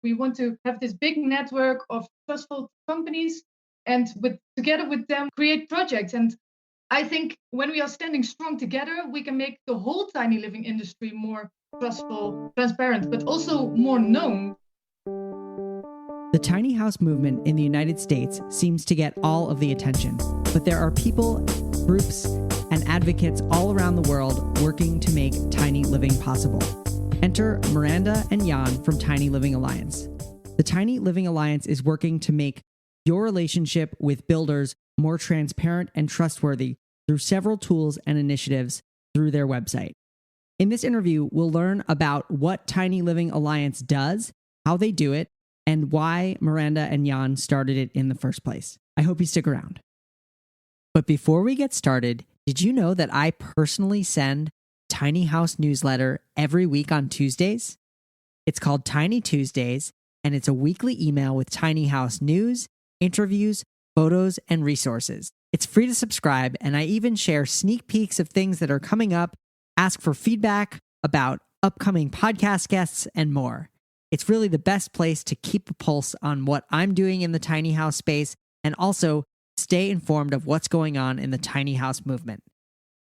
We want to have this big network of trustful companies and together with them create projects. And I think when we are standing strong together, we can make the whole tiny living industry more trustful, transparent, but also more known. The tiny house movement in the United States seems to get all of the attention, but there are people, groups, and advocates all around the world working to make tiny living possible. Enter Miranda and Jan from Tiny Living Alliance. The Tiny Living Alliance is working to make your relationship with builders more transparent and trustworthy through several tools and initiatives through their website. In this interview, we'll learn about what Tiny Living Alliance does, how they do it, and why Miranda and Jan started it in the first place. I hope you stick around. But before we get started, did you know that I personally send Tiny House newsletter every week on Tuesdays? It's called Tiny Tuesdays, and it's a weekly email with Tiny House news, interviews, photos, and resources. It's free to subscribe, and I even share sneak peeks of things that are coming up, ask for feedback about upcoming podcast guests, and more. It's really the best place to keep a pulse on what I'm doing in the tiny house space and also stay informed of what's going on in the tiny house movement.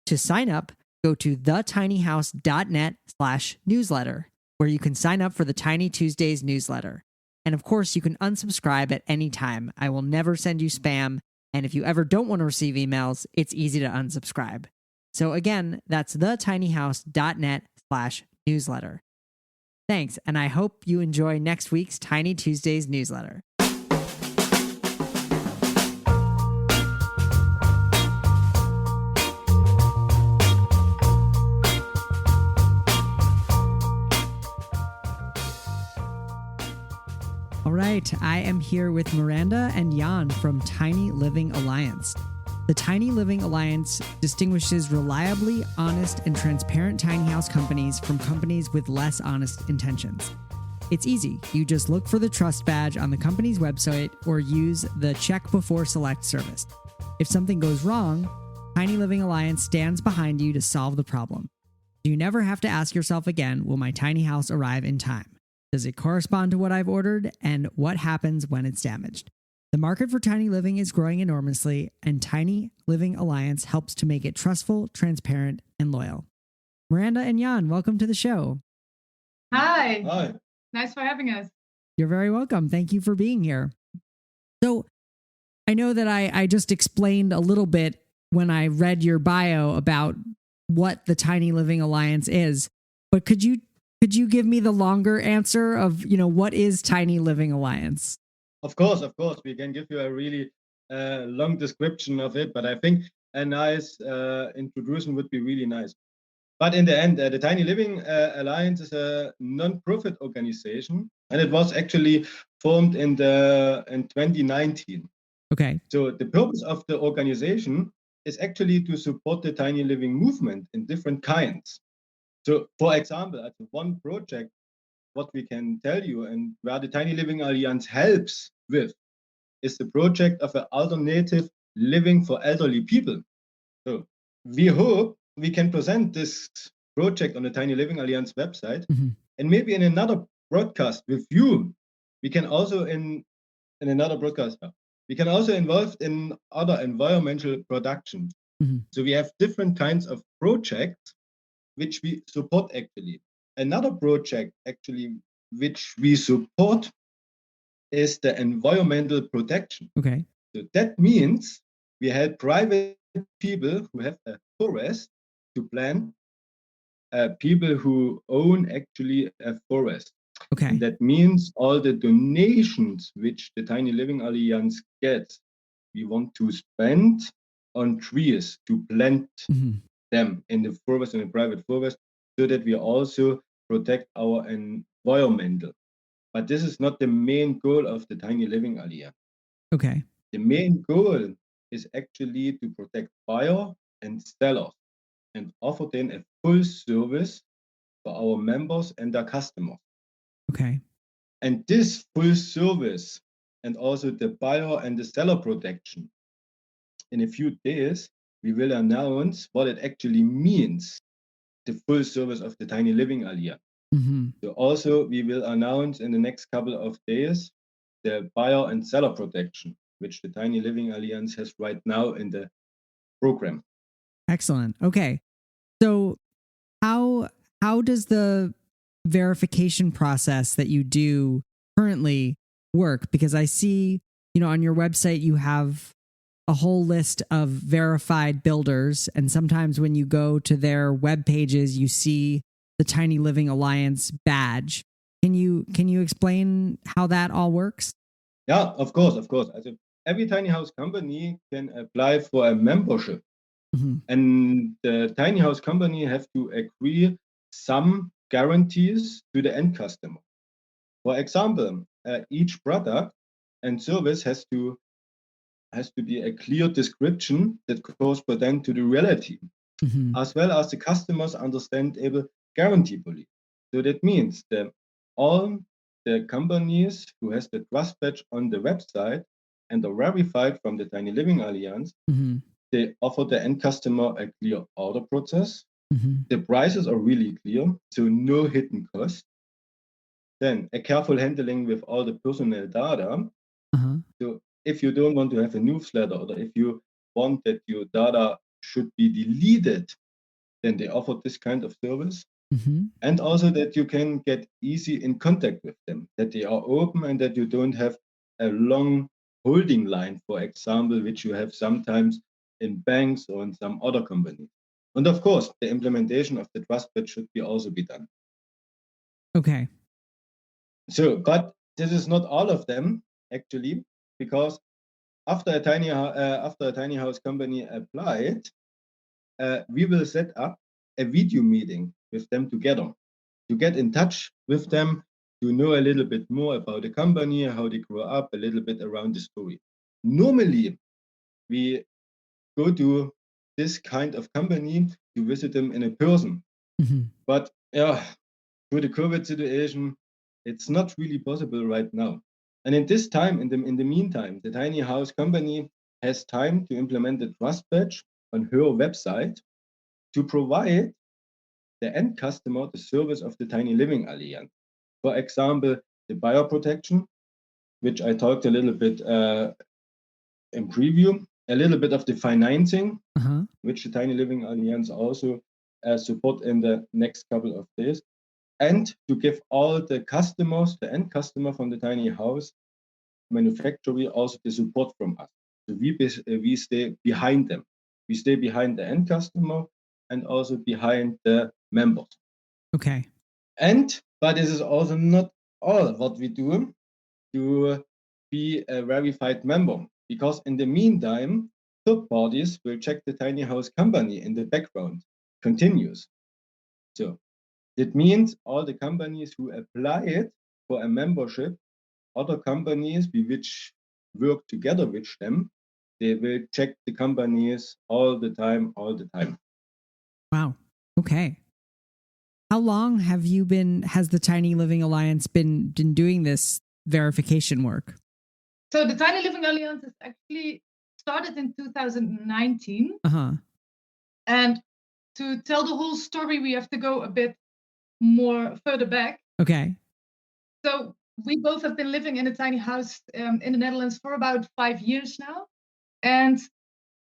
To sign up, go to thetinyhouse.net/newsletter, where you can sign up for the Tiny Tuesdays newsletter. And of course, you can unsubscribe at any time. I will never send you spam. And if you ever don't want to receive emails, it's easy to unsubscribe. So again, that's thetinyhouse.net/newsletter. Thanks, and I hope you enjoy next week's Tiny Tuesdays newsletter. All right, I am here with Miranda and Jan from Tiny Living Alliance. The Tiny Living Alliance distinguishes reliably honest and transparent tiny house companies from companies with less honest intentions. It's easy. You just look for the trust badge on the company's website or use the check before select service. If something goes wrong, Tiny Living Alliance stands behind you to solve the problem. You never have to ask yourself again, will my tiny house arrive in time? Does it correspond to what I've ordered? And what happens when it's damaged? The market for tiny living is growing enormously, and Tiny Living Alliance helps to make it trustful, transparent, and loyal. Miranda and Jan, welcome to the show. Hi. Hi. Nice for having us. You're very welcome. Thank you for being here. So I know that I just explained a little bit when I read your bio about what the Tiny Living Alliance is, but could you give me the longer answer of, what is Tiny Living Alliance? Of course. We can give you a really long description of it, but I think a nice introduction would be really nice. But in the end, the Tiny Living Alliance is a non-profit organization, and it was actually formed in 2019. Okay. So the purpose of the organization is actually to support the tiny living movement in different kinds. So, for example, at one project, what we can tell you and where the Tiny Living Alliance helps with is the project of an alternative living for elderly people. So we hope we can present this project on the Tiny Living Alliance website, and maybe in another broadcast with you. We can also in another broadcast. We can also involve in other environmental productions. So we have different kinds of projects which we support actually. Another project actually which we support is the environmental protection. Okay. So that means we help private people who have a forest to plant, people who own actually a forest. Okay. And that means all the donations which the Tiny Living Alliance gets, we want to spend on trees to plant them in the forest, in the private forest, so that we also protect our environmental. But this is not the main goal of the Tiny Living Alliance. Okay. The main goal is actually to protect buyer and sellers and offer them a full service for our members and their customers. Okay. And this full service and also the buyer and the seller protection, in a few days, we will announce what it actually means, the full service of the Tiny Living Alliance. So also we will announce in the next couple of days the buyer and seller protection, which the Tiny Living Alliance has right now in the program. Excellent. Okay. So how does the verification process that you do currently work? Because I see, on your website you have a whole list of verified builders, and sometimes when you go to their web pages you see the Tiny Living Alliance badge. Can you explain how that all works? Yeah, of course. Also, every tiny house company can apply for a membership. And the tiny house company have to agree some guarantees to the end customer. For example, each product and service has to be a clear description that corresponds to the reality, as well as the customers understandable guarantee policy. So that means that all the companies who has the trust badge on the website and are verified from the Tiny Living Alliance, they offer the end customer a clear order process. The prices are really clear, so no hidden cost. Then a careful handling with all the personal data. So if you don't want to have a newsletter, or if you want that your data should be deleted, then they offer this kind of service. And also that you can get easy in contact with them, that they are open and that you don't have a long holding line, for example, which you have sometimes in banks or in some other companies. And of course, the implementation of the trust badge should also be done. Okay. So, but this is not all of them actually, because after a tiny house company applied, we will set up a video meeting with them together to get in touch with them, to know a little bit more about the company, how they grew up, a little bit around the story. Normally, we go to this kind of company to visit them in a person. But yeah, through the COVID situation, it's not really possible right now. And in this time, in the meantime, the tiny house company has time to implement the trust badge on her website to provide the end customer the service of the Tiny Living Alliance. For example, the buyer protection, which I talked a little bit in preview, a little bit of the financing, which the Tiny Living Alliance also support in the next couple of days, and to give all the customers, the end customer from the tiny house manufacturer, also the support from us. So we stay behind them. We stay behind the end customer and also behind the members. Okay. But this is also not all what we do to be a verified member, because in the meantime, third parties will check the tiny house company in the background continuous. So that means all the companies who applied for a membership, other companies which work together with them, they will check the companies all the time. Wow. Okay. How long has the Tiny Living Alliance been doing this verification work? So the Tiny Living Alliance is actually started in 2019. And to tell the whole story, we have to go a bit more further back. Okay. So we both have been living in a tiny house in the Netherlands for about 5 years now. And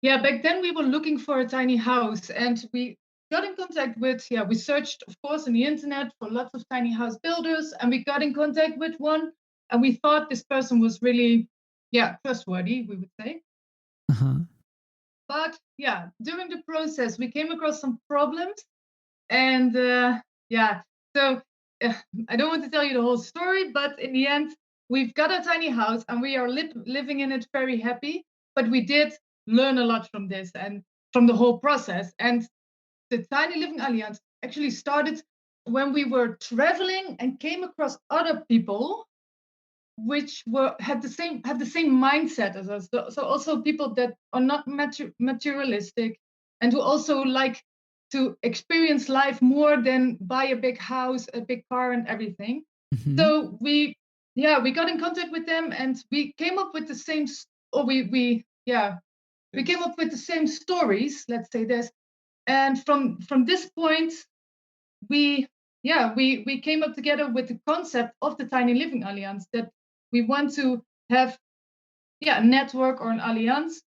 yeah, back then we were looking for a tiny house, and we got in contact with, we searched, of course, on the internet for lots of tiny house builders, and we got in contact with one, and we thought this person was really, trustworthy, we would say. But during the process, we came across some problems, and so I don't want to tell you the whole story, but in the end, we've got a tiny house and we are living in it very happy. But we did learn a lot from this and from the whole process. And the Tiny Living Alliance actually started when we were traveling and came across other people which had the same mindset as us. So also people that are not materialistic and who also like to experience life more than buy a big house, a big car, and everything. So we got in contact with them, and we came up with the same, we came up with the same stories. Let's say this, and from this point, we we came up together with the concept of the Tiny Living Alliance, that we want to have a network or an alliance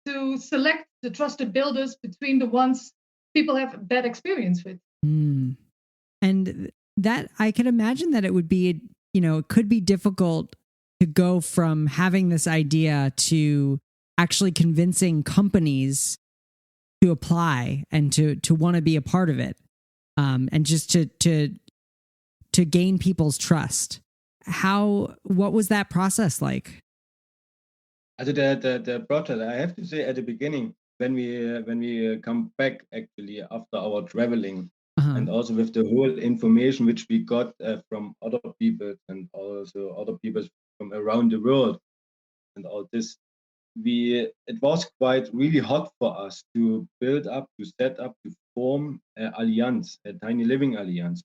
to select the trusted builders between the ones people have a bad experience with. And that, I can imagine that it would be, it could be difficult to go from having this idea to actually convincing companies to apply and to want to be a part of it, and just to gain people's trust. What was that process like? The project, I have to say, at the beginning, when we come back actually after our traveling, and also with the whole information which we got from other people and also other people from around the world, and all this, it was quite really hard for us to build up, to set up, to form an alliance, a Tiny Living Alliance,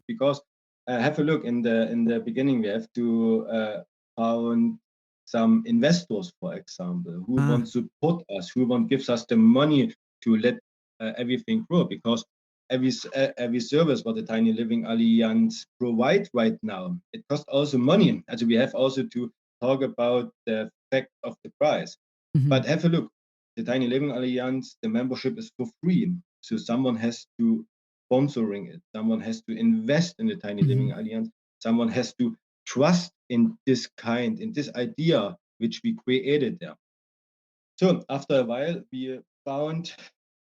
because have a look in the beginning. We have to found some investors, for example, who want to support us, who want gives us the money to let everything grow, because every service what the Tiny Living Alliance provide right now, it costs also money. Also, we have also to talk about the fact of the price. But have a look, the Tiny Living Alliance, the membership is for free. So someone has to sponsoring it. Someone has to invest in the Tiny Living Alliance. Someone has to trust in this idea which we created there. So after a while, we found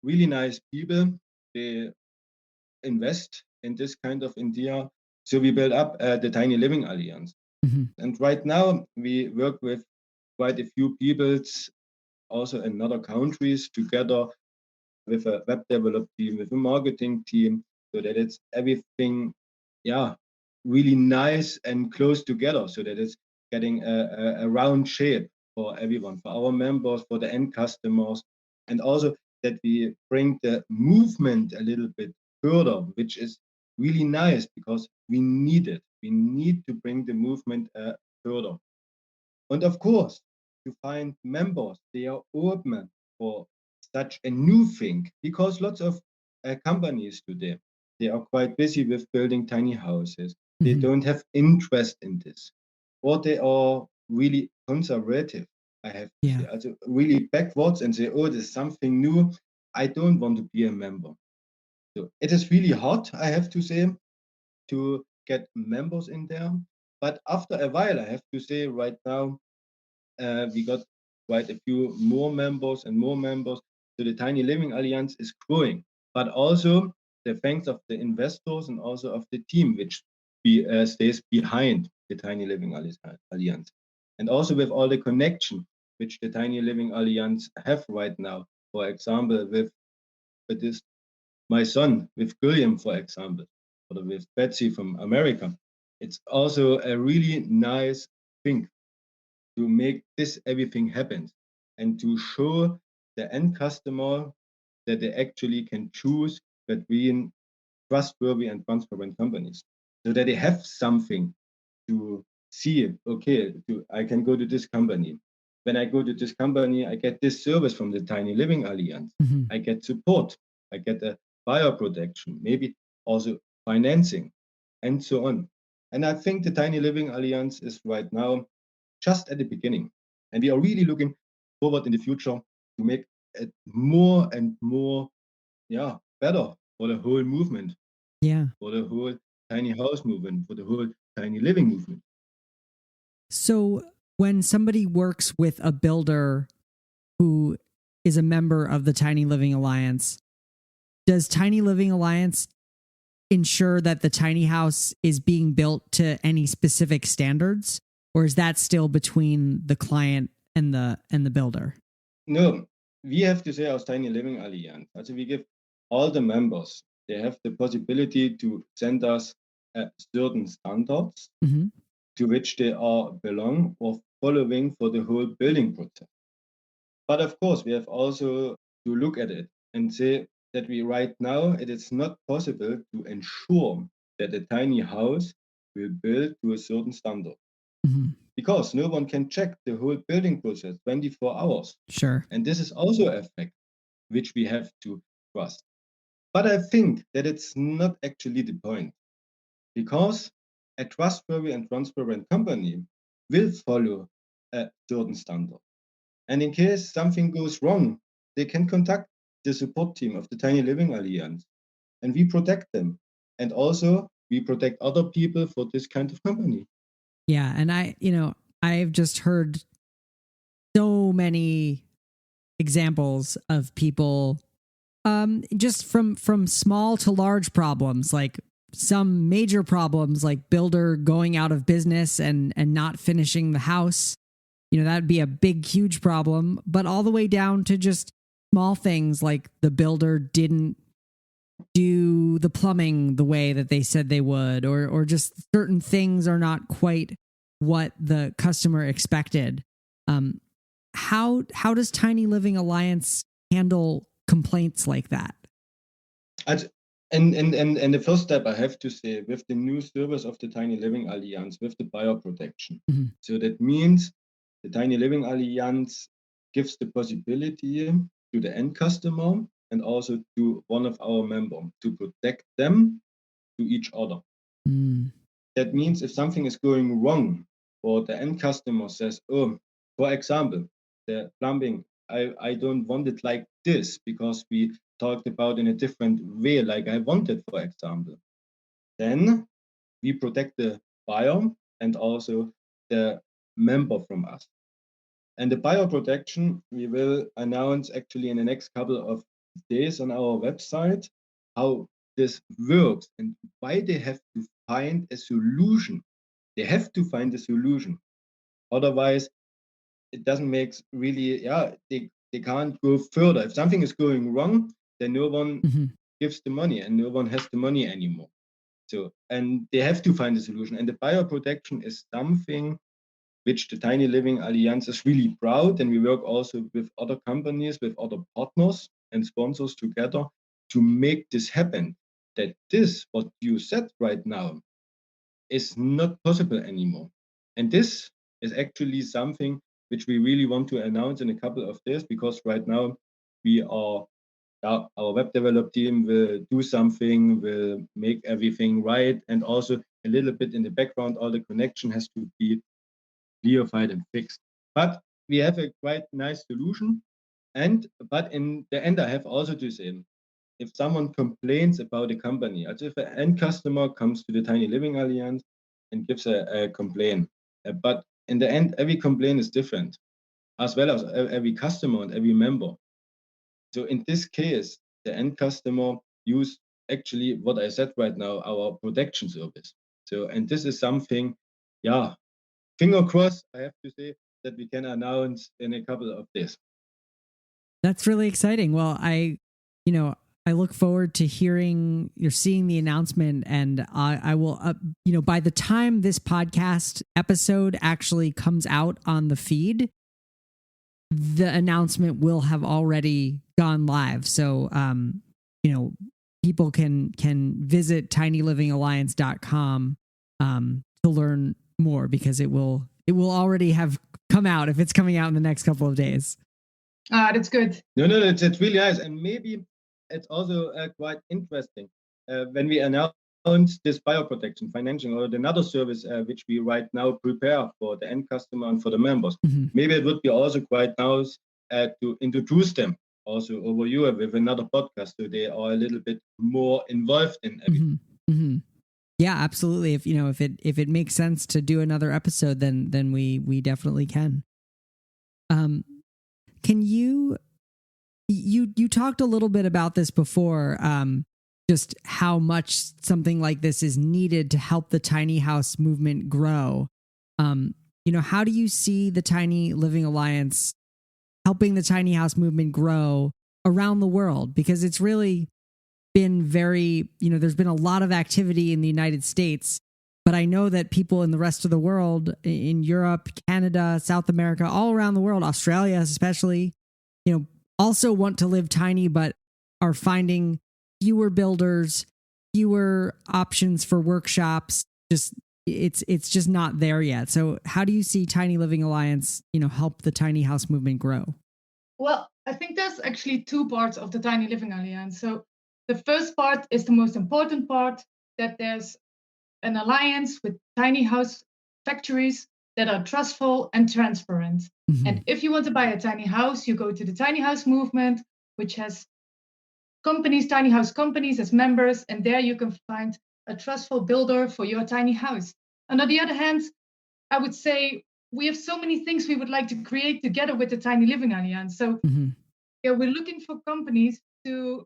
really nice people. They invest in this kind of idea. So we built up the Tiny Living Alliance. And right now we work with quite a few people also in other countries together with a web develop team, with a marketing team, so that it's everything, really nice and close together, so that it's getting a round shape for everyone, for our members, for the end customers, and also that we bring the movement a little bit further, which is really nice because we need it. We need to bring the movement further. And of course, to find members, they are open for such a new thing, because lots of companies today, they are quite busy with building tiny houses. They don't have interest in this, or they are really conservative. I have to say, also really backwards and say, oh, there's something new. I don't want to be a member. So it is really hard, I have to say, to get members in there. But after a while, I have to say, right now, we got quite a few more members and more members. So the Tiny Living Alliance is growing, but also the thanks of the investors and also of the team which stays behind the Tiny Living Alliance, and also with all the connection which the Tiny Living Alliance have right now. For example, with this my son, with William, for example, or with Betsy from America. It's also a really nice thing to make this everything happen and to show the end customer that they actually can choose between trustworthy and transparent companies, so that they have something to see. Okay, I can go to this company. When I go to this company, I get this service from the Tiny Living Alliance. I get support. I get a buyer protection, maybe also financing, and so on. And I think the Tiny Living Alliance is right now just at the beginning. And we are really looking forward in the future to make it more and more, better for the whole movement. For the whole tiny house movement, for the whole tiny living movement. So when somebody works with a builder who is a member of the Tiny Living Alliance, does Tiny Living Alliance ensure that the tiny house is being built to any specific standards, or is that still between the client and the builder? No, we have to say as Tiny Living Alliance. Also, we give all the members, they have the possibility to send us certain standards to which they are belong or following for the whole building process. But of course, we have also to look at it and say that we right now, it is not possible to ensure that a tiny house will build to a certain standard. Because no one can check the whole building process 24 hours. Sure. And this is also a fact which we have to trust. But I think that it's not actually the point. because a trustworthy and transparent company will follow a certain standard. And in case something goes wrong, they can contact the support team of the Tiny Living Alliance, and we protect them. And also, we protect other people for this kind of company. Yeah. And I've just heard so many examples of people just from small to large problems, like some major problems like builder going out of business and not finishing the house. That'd be a big, huge problem, but all the way down to just small things like the builder didn't do the plumbing the way that they said they would, or just certain things are not quite what the customer expected. How does Tiny Living Alliance handle complaints like that? And the first step, I have to say, with the new service of the Tiny Living Alliance, with the buyer protection. Mm-hmm. So that means the Tiny Living Alliance gives the possibility to the end customer and also to one of our members to protect them to each other. Mm. That means if something is going wrong, or the end customer says, oh, for example, the plumbing, I don't want it like this because we talked about in a different way, like I wanted, for example. Then we protect the buyer and also the member from us. And the buyer protection, we will announce actually in the next couple of days on our website how this works and why they have to find a solution. They have to find a solution. Otherwise, it doesn't make really, they can't go further. If something is going wrong, then no one gives the money and no one has the money anymore. So, and they have to find a solution. And the buyer protection is something which the Tiny Living Alliance is really proud. And we work also with other companies, with other partners and sponsors together to make this happen. That this, what you said right now, is not possible anymore. And this is actually something which we really want to announce in a couple of days, because right now we are, our web develop team will do something, will make everything right. And also a little bit in the background, all the connection has to be clarified and fixed. But we have a quite nice solution. But in the end, I have also to say, if someone complains about a company, as if an end customer comes to the Tiny Living Alliance and gives a complaint, but in the end, every complaint is different, as well as every customer and every member. So in this case, the end customer used actually what I said right now, our protection service. So, and this is something, finger crossed, I have to say, that we can announce in a couple of days. That's really exciting. Well, I look forward to seeing the announcement, and I will, by the time this podcast episode actually comes out on the feed, the announcement will have already gone live. So, people can visit tinylivingalliance.com to learn more, because it will already have come out if it's coming out in the next couple of days. That's good. No, it's really nice. And maybe it's also quite interesting when we announce this bioprotection financing or another service which we right now prepare for the end customer and for the members. Mm-hmm. Maybe it would be also quite nice to introduce them also over you with another podcast, so they are a little bit more involved in everything. Mm-hmm. Mm-hmm. Yeah, absolutely. If it makes sense to do another episode, then we definitely can. Can you talked a little bit about this before, just how much something like this is needed to help the tiny house movement grow. How do you see the Tiny Living Alliance helping the tiny house movement grow around the world? Because it's really been very, there's been a lot of activity in the United States, but I know that people in the rest of the world, in Europe, Canada, South America, all around the world, Australia especially, also want to live tiny, but are finding fewer builders, fewer options for workshops. It's just not there yet. So how do you see Tiny Living Alliance, help the tiny house movement grow? Well, I think there's actually two parts of the Tiny Living Alliance. So the first part is the most important part, that there's an alliance with tiny house factories that are trustful and transparent. Mm-hmm. And if you want to buy a tiny house, you go to the tiny house movement, which has companies, tiny house companies as members, and there you can find a trustful builder for your tiny house. And on the other hand, I would say we have so many things we would like to create together with the Tiny Living Alliance. So Mm-hmm. yeah, we're looking for companies to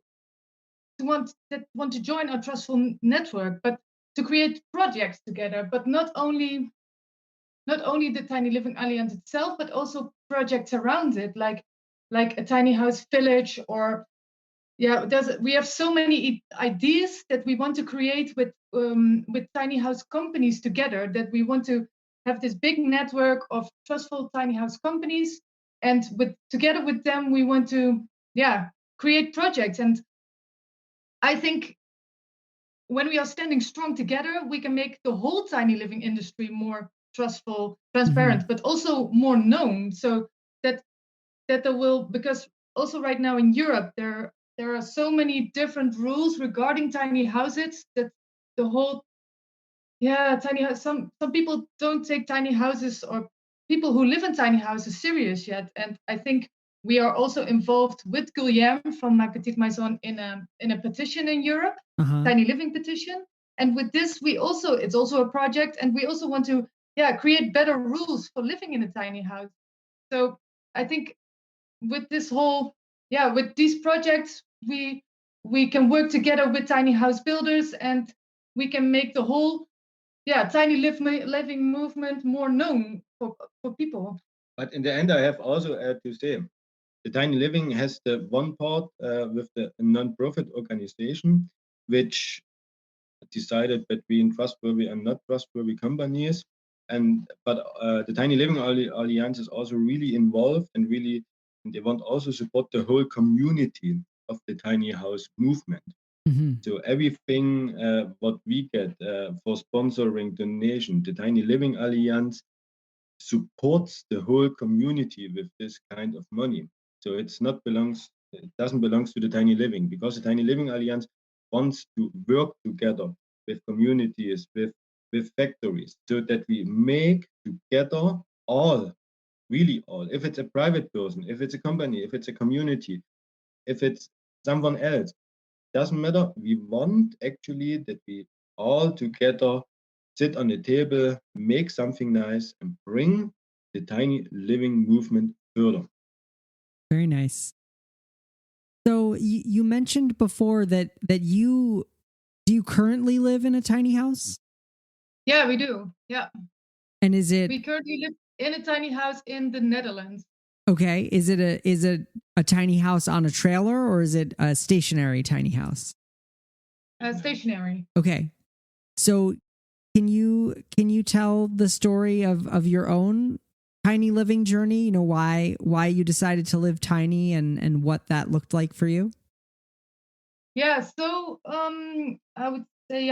want to join our trustful network, but to create projects together, but not only the Tiny Living Alliance itself, but also projects around it, like a tiny house village, or we have so many ideas that we want to create with tiny house companies together, that we want to have this big network of trustful tiny house companies, and together with them we want to create projects. And I think when we are standing strong together, we can make the whole tiny living industry more trustful, transparent, but also more known. So that there will, because also right now in Europe, there are so many different rules regarding tiny houses, that the whole tiny house, some people don't take tiny houses, or people who live in tiny houses, serious yet. And I think we are also involved with Guillaume from Ma Petite Maison in a petition in Europe, tiny living petition. And with this, it's also a project, and we also want to create better rules for living in a tiny house. So I think with this whole with these projects, we can work together with tiny house builders, and we can make the whole tiny living movement more known for people. But in the end, I have also to say, the tiny living has the one part with the non-profit organization, which decided between trustworthy and not trustworthy companies. But the Tiny Living Alliance is also really involved, and they want also support the whole community of the tiny house movement. Mm-hmm. So everything what we get for sponsoring donation, the Tiny Living Alliance supports the whole community with this kind of money. So it doesn't belong to the Tiny Living, because the Tiny Living Alliance wants to work together with communities, with factories, so that we make together really all. If it's a private person, if it's a company, if it's a community, if it's someone else, doesn't matter. We want actually that we all together sit on the table, make something nice, and bring the tiny living movement further. Very nice. So you mentioned before that do you currently live in a tiny house? Yeah, we do. Yeah. And we currently live in a tiny house in the Netherlands. Okay. Is it a tiny house on a trailer, or is it a stationary tiny house? Stationary. Okay. So can you tell the story of your own tiny living journey? You know, why you decided to live tiny, and what that looked like for you? Yeah. So I would say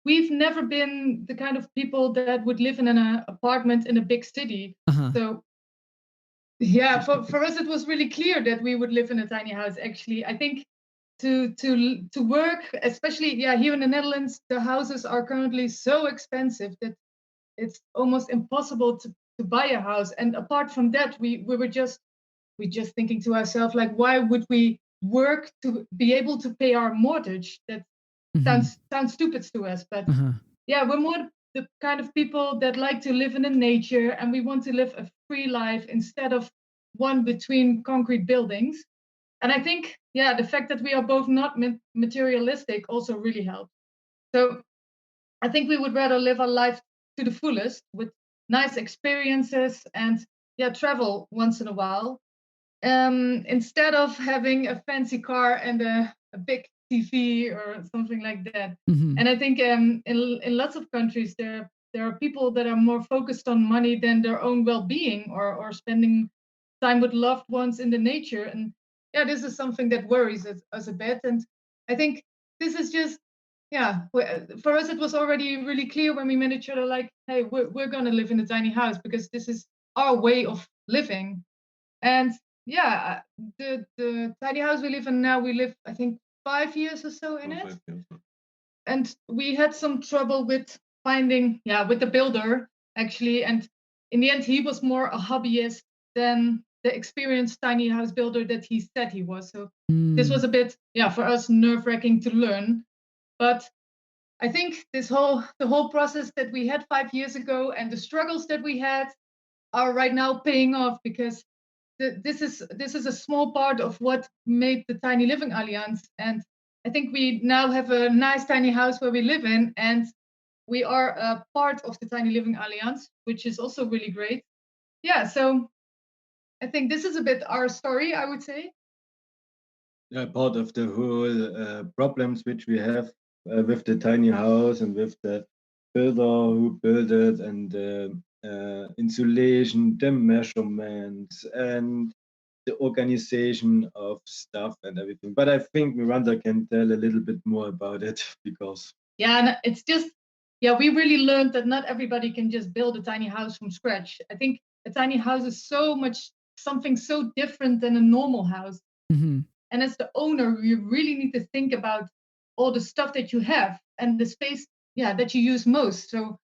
we've never been the kind of people that would live in an apartment in a big city. So yeah, for us it was really clear that we would live in a tiny house. Actually, I think to work, especially here in the Netherlands, the houses are currently so expensive that it's almost impossible to buy a house. And apart from that, we were just thinking to ourselves, like, why would we work to be able to pay our mortgage? That sounds stupid to us, but we're more the kind of people that like to live in the nature, and we want to live a free life instead of one between concrete buildings. And I think the fact that we are both not materialistic also really helps. So I think we would rather live our life to the fullest, with nice experiences, and travel once in a while, instead of having a fancy car and a big TV or something like that. And I think in lots of countries there are people that are more focused on money than their own well-being, or spending time with loved ones in the nature. And this is something that worries us a bit. And I think this is just for us it was already really clear when we met each other, like, hey, we're gonna live in a tiny house because this is our way of living. And the tiny house we live in now, we live, I think, 5 years or so in it. And we had some trouble with finding, with the builder actually. And in the end, he was more a hobbyist than the experienced tiny house builder that he said he was. So this was a bit, for us nerve-wracking to learn. But I think the whole process that we had 5 years ago and the struggles that we had are right now paying off, because this is a small part of what made the Tiny Living Alliance. And I think we now have a nice tiny house where we live in, and we are a part of the Tiny Living Alliance, which is also really great. Yeah, so I think this is a bit our story, I would say. Yeah, part of the whole problems which we have with the tiny house and with the builder who built it, and the insulation, the measurements, and the organization of stuff and everything. But I think Miranda can tell a little bit more about it, because and it's just, we really learned that not everybody can just build a tiny house from scratch. I think a tiny house is something so different than a normal house. Mm-hmm. And as the owner, you really need to think about all the stuff that you have and the space, that you use most. So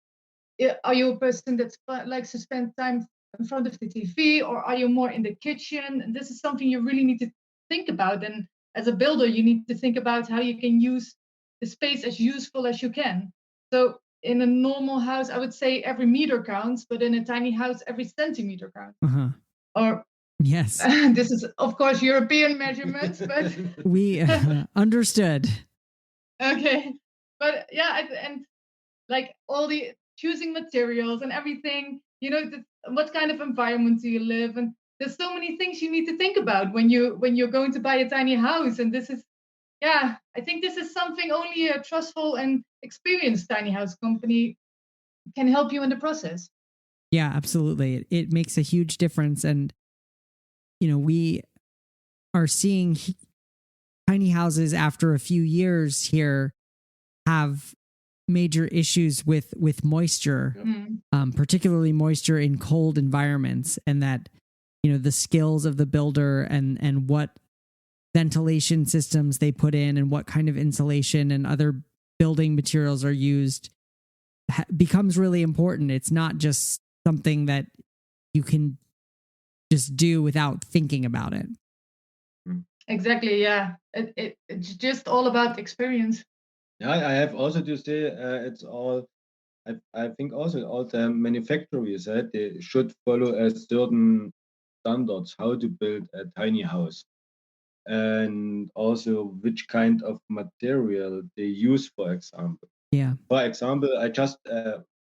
are you a person that likes to spend time in front of the TV, or are you more in the kitchen? And this is something you really need to think about. And as a builder, you need to think about how you can use the space as useful as you can. So in a normal house, I would say every meter counts, but in a tiny house, every centimeter counts. Uh-huh. Or yes, this is of course European measurements, but we understood. Okay, but and like all the choosing materials and everything, what kind of environment do you live, and there's so many things you need to think about when you're going to buy a tiny house. And this is, I think this is something only a trustful and experienced tiny house company can help you in the process. Yeah, absolutely. It makes a huge difference. And, we are seeing tiny houses after a few years here have major issues with moisture, particularly moisture in cold environments, and that, the skills of the builder and what ventilation systems they put in and what kind of insulation and other building materials are used becomes really important. It's not just something that you can just do without thinking about it. Exactly. Yeah. It's just all about experience. Yeah, I have also to say it's all. I think also all the manufacturers they should follow a certain standards how to build a tiny house, and also which kind of material they use. For example. Yeah. For example, I just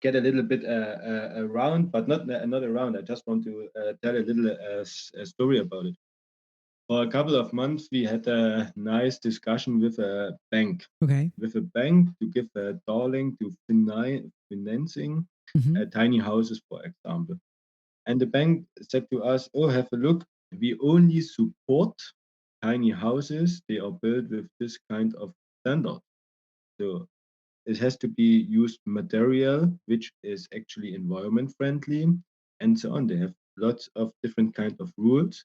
get a little bit around, but not around. I just want to tell a little a story about it. For a couple of months, we had a nice discussion with a bank. Okay. With a bank to give a darling to financing tiny houses, for example. And the bank said to us, "Oh, have a look. We only support tiny houses. They are built with this kind of standard. So it has to be used material which is actually environment friendly, and so on. They have lots of different kind of rules."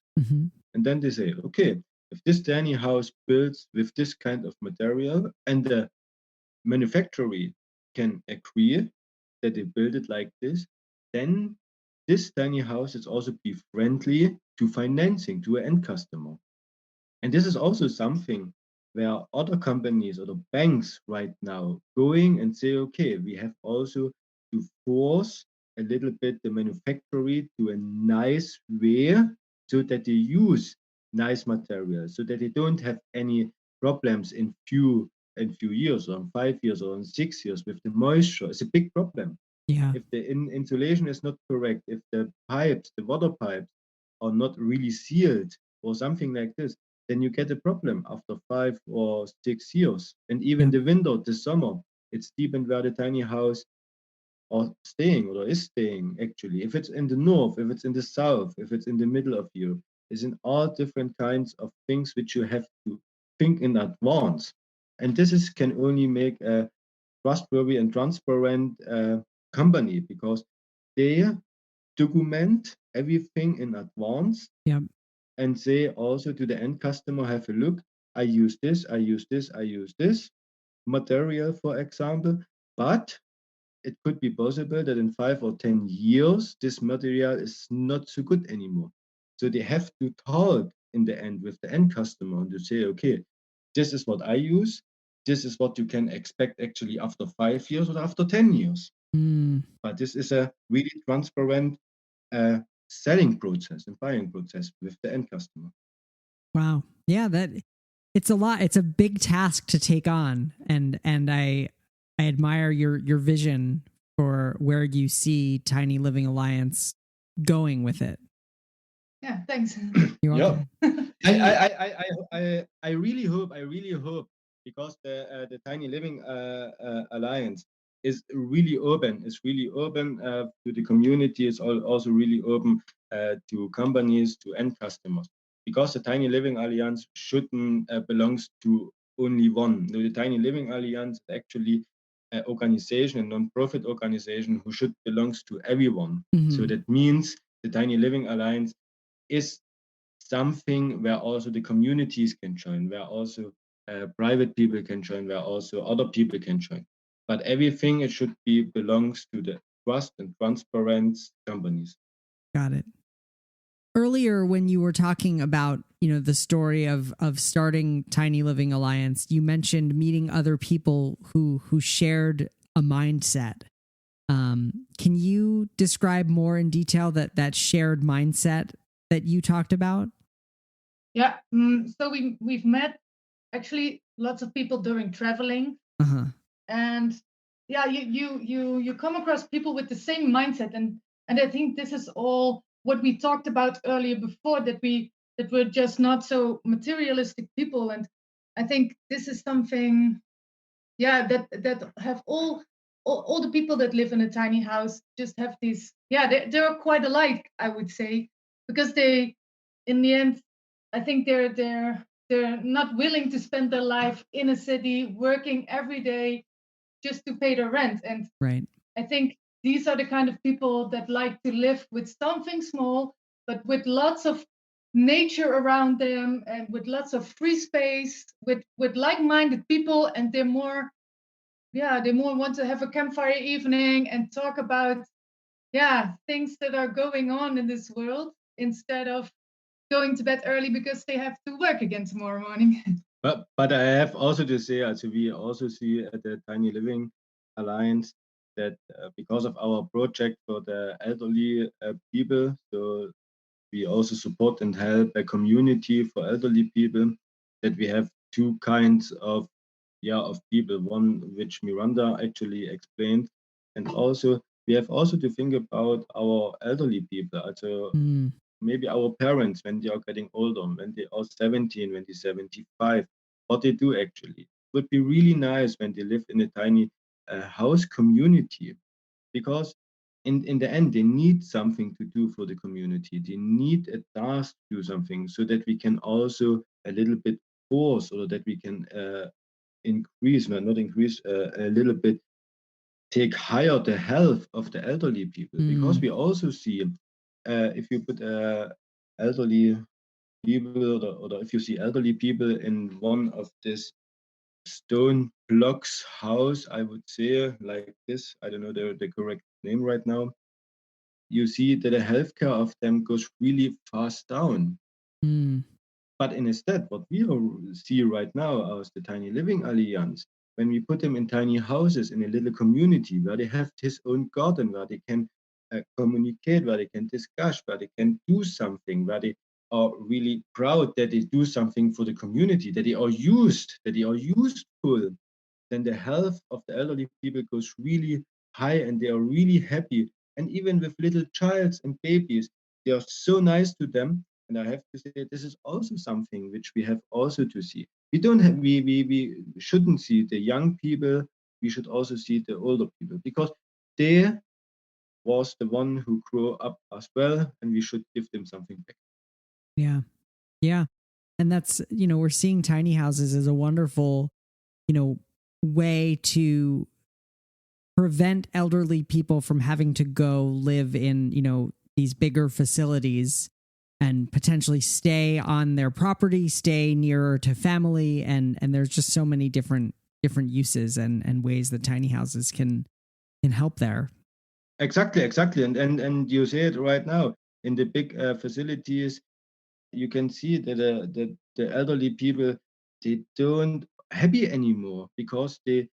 And then they say, okay, if this tiny house builds with this kind of material and the manufacturer can agree that they build it like this, then this tiny house is also be friendly to financing to an end customer. And this is also something where other companies or the banks right now going and say, okay, we have also to force a little bit the manufacturer to a nice way, so that they use nice materials, so that they don't have any problems in few years, or in 5 years, or in 6 years with the moisture. It's a big problem. Yeah. If the insulation is not correct, if the pipes, the water pipes, are not really sealed or something like this, then you get a problem after 5 or 6 years. And even the winter, the summer, it's depend where the tiny house are staying or is staying actually. If it's in the north, if it's in the south, if it's in the middle of Europe, it's in all different kinds of things which you have to think in advance. And this can only make a trustworthy and transparent company, because they document everything in advance. And say also to the end customer, have a look, I use this material, for example, but it could be possible that in 5 or 10 years, this material is not so good anymore. So they have to talk in the end with the end customer and to say, okay, this is what I use. This is what you can expect actually after 5 years or after 10 years. But this is a really transparent selling process and buying process with the end customer. Wow. Yeah, it's a lot. It's a big task to take on. And I admire your vision for where you see Tiny Living Alliance going with it. Yeah, thanks. You're welcome. I really hope because the Tiny Living Alliance is really open. It's really open to the community. It's also really open to companies, to end customers. Because the Tiny Living Alliance shouldn't belongs to only one. The Tiny Living Alliance is actually an organization, a non-profit organization who should belongs to everyone. So that means the Tiny Living Alliance is something where also the communities can join, where also private people can join, where also other people can join. But everything, it should be belongs to the trust and transparent companies. Got it. Earlier, when you were talking about, the story of starting Tiny Living Alliance, you mentioned meeting other people who shared a mindset. Can you describe more in detail that shared mindset that you talked about? Yeah. So we've met actually lots of people during traveling, and yeah, you come across people with the same mindset, and I think this is all what we talked about earlier before, that we're just not so materialistic people, and I think this is something, yeah, that have all the people that live in a tiny house just have these, yeah, they're quite alike, I would say, because they, in the end, I think they're not willing to spend their life in a city working every day just to pay their rent. And right. I think these are the kind of people that like to live with something small, but with lots of nature around them and with lots of free space, with like-minded people, and they more want to have a campfire evening and talk about things that are going on in this world instead of going to bed early because they have to work again tomorrow morning. But I have also to say, we also see at the Tiny Living Alliance that because of our project for the elderly people, so we also support and help a community for elderly people, that we have two kinds of people. One which Miranda actually explained, and also we have also to think about our elderly people. Also, maybe our parents when they are getting older, when they are 17, when they're 75, what they do actually. It would be really nice when they live in a tiny house community, because in the end, they need something to do for the community. They need a task to do something so that we can also a little bit force, or that we can increase, not increase, a little bit take higher the health of the elderly people. Because we also see if you put elderly people, or if you see elderly people in one of this stone blocks house, I would say like this, I don't know the correct name right now, you see that the healthcare of them goes really fast down. But instead, what we see right now as the Tiny Living Alliance, when we put them in tiny houses in a little community where they have his own garden, where they can communicate, where they can discuss, where they can do something, where they are really proud that they do something for the community, that they are useful, then the health of the elderly people goes really high and they are really happy. And even with little childs and babies, they are so nice to them. And I have to say, this is also something which we have also to see. We don't have, we shouldn't see the young people. We should also see the older people, because they was the one who grew up as well, and we should give them something back. Yeah. Yeah. And that's, we're seeing tiny houses as a wonderful, way to prevent elderly people from having to go live in, these bigger facilities and potentially stay on their property, stay nearer to family. And there's just so many different uses and ways that tiny houses can help there. Exactly. And you say it right now. In the big facilities, you can see that the elderly people, they don't happy anymore because they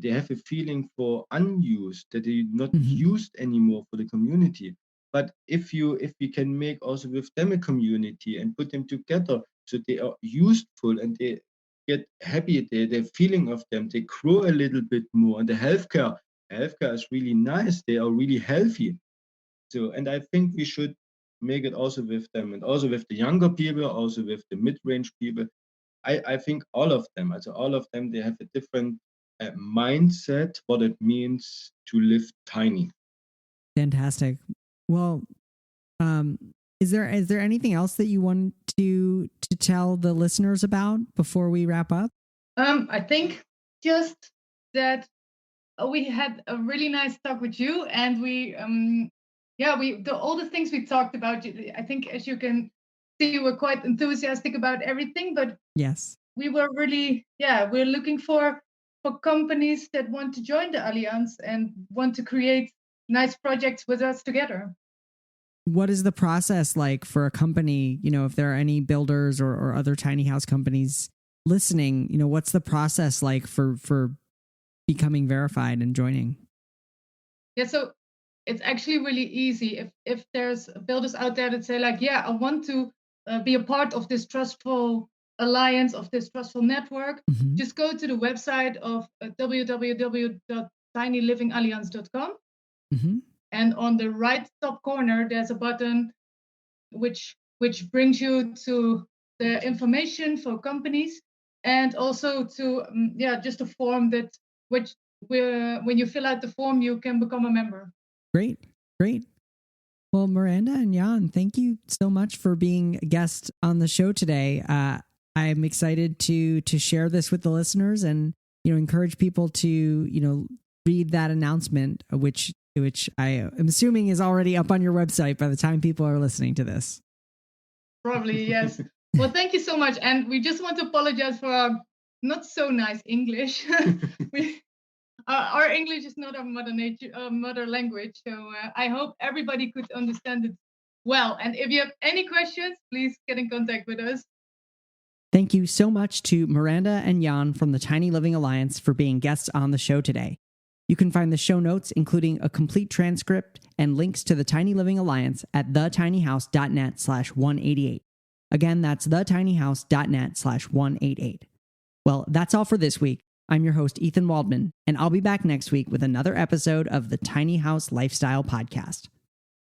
have a feeling for unused, that they're not used anymore for the community. But if we can make also with them a community and put them together so they are useful and they get happy, the feeling of them, they grow a little bit more. And the healthcare is really nice. They are really healthy. So, and I think we should make it also with them and also with the younger people, also with the mid-range people. I think all of them, they have a different mindset, what it means to live tiny. Fantastic. Well, is there anything else that you want to tell the listeners about before we wrap up? I think just that we had a really nice talk with you, and all the things we talked about. I think, as you can see, you were quite enthusiastic about everything. But yes, we were really, we're looking for companies that want to join the Alliance and want to create nice projects with us together. What is the process like for a company? If there are any builders or other tiny house companies listening, what's the process like for becoming verified and joining? Yeah, so it's actually really easy. If there's builders out there that say like, I want to be a part of this trustful alliance, of this trustful network, just go to the website of www.tinylivingalliance.com. And on the right top corner, there's a button which brings you to the information for companies, and also to just a form that when you fill out the form, you can become a member. Great. Well, Miranda and Jan, thank you so much for being a guest on the show today. I'm excited to share this with the listeners and encourage people to read that announcement, which I am assuming is already up on your website by the time people are listening to this. Probably, yes. Well, thank you so much. And we just want to apologize for our not so nice English. Our English is not our mother language. So I hope everybody could understand it well. And if you have any questions, please get in contact with us. Thank you so much to Miranda and Jan from the Tiny Living Alliance for being guests on the show today. You can find the show notes, including a complete transcript and links to the Tiny Living Alliance at thetinyhouse.net/188. Again, that's thetinyhouse.net/188. Well, that's all for this week. I'm your host, Ethan Waldman, and I'll be back next week with another episode of the Tiny House Lifestyle Podcast.